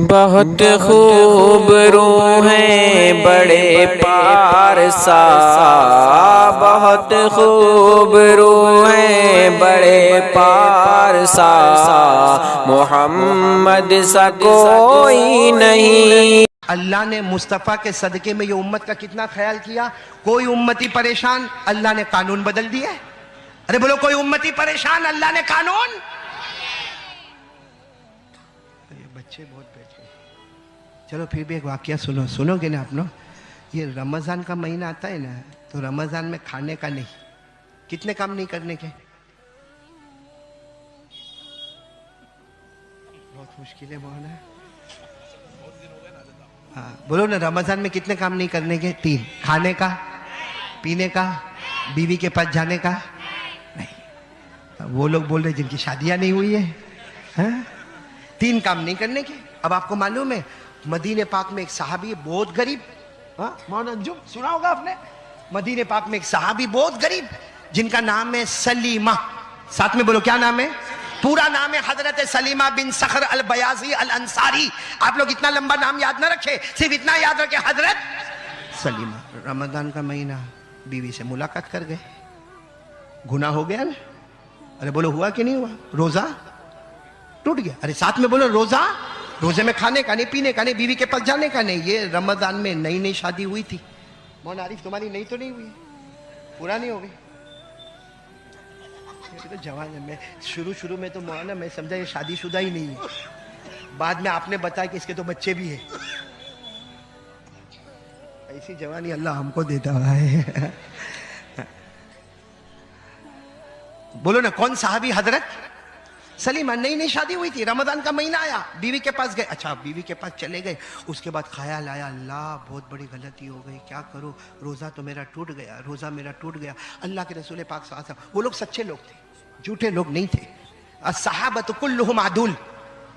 بہت خوب رو ہیں بڑے پارسا، بہت خوب رو ہیں بڑے پارسا، محمد سا کوئی نہیں۔ اللہ نے مصطفیٰ کے صدقے میں یہ امت کا کتنا خیال کیا۔ کوئی امتی پریشان، اللہ نے قانون بدل دیا ہے۔ ارے بولو، کوئی امتی پریشان، اللہ نے قانون۔ یہ بچے بہت بیٹھے، چلو پھر بھی ایک واقعہ سنو گے نا آپ لوگ۔ یہ رمضان کا مہینہ آتا ہے نا، تو رمضان میں کھانے کا نہیں، کتنے کام نہیں کرنے کے؟ بہت مشکل ہے مولانا۔ ہاں بولو نا، رمضان میں کتنے کام نہیں کرنے کے؟ 3، کھانے کا، پینے کا، بیوی کے پاس جانے کا نہیں۔ وہ لوگ بول رہے جن کی شادیاں نہیں ہوئی ہے، 3 کام نہیں کرنے کے۔ اب آپ کو معلوم ہے مدینہ پاک میں ایک صحابی بہت غریب، مولانا انجم سنا ہوگا آپ نے، مدینہ پاک میں ایک صحابی بہت غریب جن کا نام ہے سلیمہ۔ ساتھ میں بولو کیا نام ہے؟ پورا نام ہے حضرت سلیمہ بن صخر البیاضی الانصاری۔ آپ لوگ اتنا لمبا نام یاد نہ رکھے، صرف اتنا یاد رکھے حضرت سلیمہ۔ رمضان کا مہینہ، بیوی سے ملاقات کر گئے، گناہ ہو گیا نا؟ ارے بولو ہوا کہ نہیں ہوا؟ روزہ ٹوٹ گیا۔ ارے ساتھ میں بولو روزہ، روزے میں کھانے کا نہیں، پینے کا نہیں، بیوی کے پاس جانے کا نہیں۔ یہ رمضان میں نئی نئی شادی ہوئی تھی۔ مولانا عارف تمہاری نئی تو نہیں ہوئی، پورا نہیں ہو گئی؟ تو جوان ہے، میں شروع میں تو مولانا میں سمجھا یہ شادی شدہ ہی نہیں ہے، بعد میں آپ نے بتایا کہ اس کے تو بچے بھی ہیں۔ ایسی جوانی اللہ ہم کو دیتا ہے۔ بولو نا کون صحابی؟ حضرت سلیمہ، نئی نئی شادی ہوئی تھی، رمضان کا مہینہ آیا، بیوی کے پاس گئے۔ اچھا بیوی کے پاس چلے گئے، اس کے بعد خیال آیا اللہ بہت بڑی غلطی ہو گئی، کیا کروں؟ روزہ تو میرا ٹوٹ گیا، روزہ میرا ٹوٹ گیا۔ اللہ کے رسول پاک صلی اللہ علیہ وسلم، وہ لوگ سچے لوگ تھے، جھوٹے لوگ نہیں تھے۔ الصحابۃ کلھم عدول،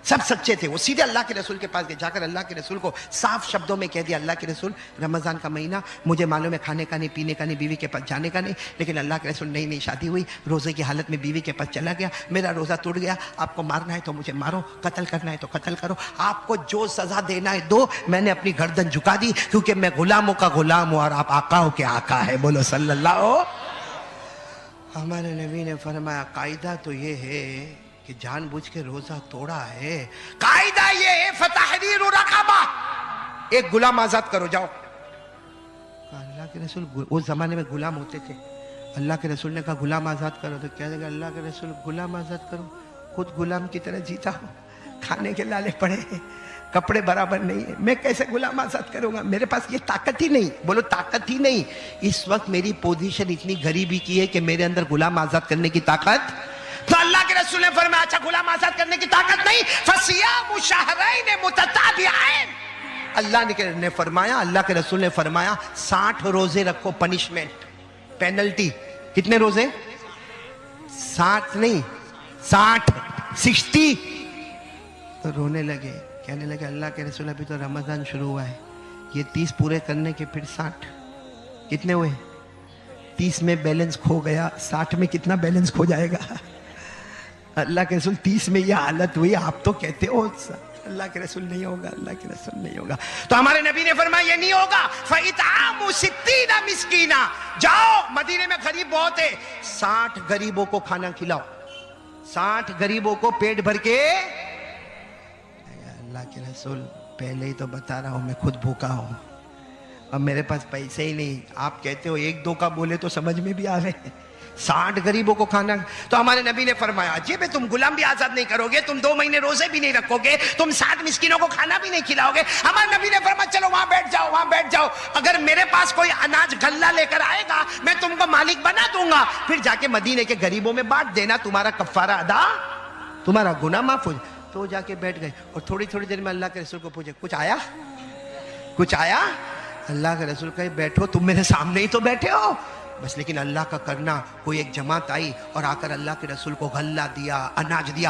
سب سچے تھے۔ وہ سیدھے اللہ کے رسول کے پاس گئے، جا کر اللہ کے رسول کو صاف شبدوں میں کہہ دیا اللہ کے رسول رمضان کا مہینہ، مجھے معلوم ہے کھانے کا نہیں، پینے کا نہیں، بیوی کے پاس جانے کا نہیں، لیکن اللہ کے رسول نئی نئی شادی ہوئی، روزے کی حالت میں بیوی کے پاس چلا گیا، میرا روزہ ٹوٹ گیا، آپ کو مارنا ہے تو مجھے مارو، قتل کرنا ہے تو قتل کرو، آپ کو جو سزا دینا ہے دو، میں نے اپنی گردن جھکا دی کیونکہ میں غلاموں کا غلام ہوں اور آپ آقاؤں کے آقا ہے۔ بولو صلی اللہ علیہ۔ ہمارے نبی نے فرمایا قاعدہ تو یہ ہے کہ جان بوجھ کے روزہ توڑا ہے، قاعدہ یہ ہے فتحریر رقبہ، ایک غلام آزاد کرو، جاؤ۔ اللہ کے رسول اس زمانے میں غلام ہوتے تھے، اللہ کے رسول نے کہا غلام آزاد کرو، تو کیا لگا اللہ کے رسول غلام آزاد کرو؟ خود غلام کی طرح جیتا ہوں، کھانے کے لالے پڑے ہیں، کپڑے برابر نہیں ہے، میں کیسے غلام آزاد کروں گا؟ میرے پاس یہ طاقت ہی نہیں۔ بولو طاقت ہی نہیں۔ اس وقت میری پوزیشن اتنی غریبی کی ہے کہ میرے اندر غلام آزاد کرنے کی طاقت، تو اللہ کے رسول نے فرمایا اچھا غلام آزاد کرنے کی طاقت نہیں، فصیام شہرین متتابعین، اللہ نے فرمایا، اللہ کے رسول نے فرمایا 60 روزے رکھو، پنشمنٹ، پینلٹی۔ کتنے روزے؟ 60 نہیں، 60 تو رونے لگے، کہنے لگے اللہ کے رسول ابھی تو رمضان شروع ہوا ہے، یہ 30 پورے کرنے کے پھر 60، کتنے ہوئے؟ 30 میں بیلنس کھو گیا، 60 میں کتنا بیلنس کھو جائے گا؟ اللہ کے رسول 30 میں یہ حالت ہوئی، آپ تو کہتے ہو اللہ کے رسول نہیں ہوگا، اللہ کے رسول نہیں ہوگا۔ تو ہمارے نبی نے فرمایا یہ نہیں ہوگا، فَإِطْعَامُ 60 مِسْكِينًا، جاؤ مدینے میں غریب بہت ہے، 60 غریبوں کو کھانا کھلاؤ، 60 غریبوں کو پیٹ بھر کے۔ اللہ کے رسول پہلے ہی تو بتا رہا ہوں میں خود بھوکا ہوں، اب میرے پاس پیسے ہی نہیں، آپ کہتے ہو 1-2 کا بولے تو سمجھ میں بھی آ رہے ہیں، 60 غریبوں کو کھانا۔ تو ہمارے نبی نے فرمایا جی بھئی تم غلام بھی آزاد نہیں کرو گے، تم 2 مہینے روزے بھی نہیں رکھو گے، تم 60 مسکینوں کو کھانا بھی نہیں کھلاؤ گے۔ ہمارے نبی نے فرمایا چلو وہاں بیٹھ جاؤ، وہاں بیٹھ جاؤ، اگر میرے پاس کوئی اناج غلہ لے کر آئے گا میں تم کو مالک بنا دوں گا، پھر جا کے مدینے کے غریبوں میں بانٹ دینا، تمہارا کفارہ ادا، تمہارا گناہ معاف ہو جائے۔ تو جا کے بیٹھ گئے، اور تھوڑی دیر میں اللہ کے رسول کو پوچھے کچھ آیا؟ کچھ آیا؟ اللہ کے رسول کہے بیٹھو، تم میرے سامنے ہی تو بیٹھے ہو بس، لیکن اللہ کا کرنا، کوئی ایک جماعت آئی اور آ کر اللہ کے رسول کو غلہ دیا، اناج دیا۔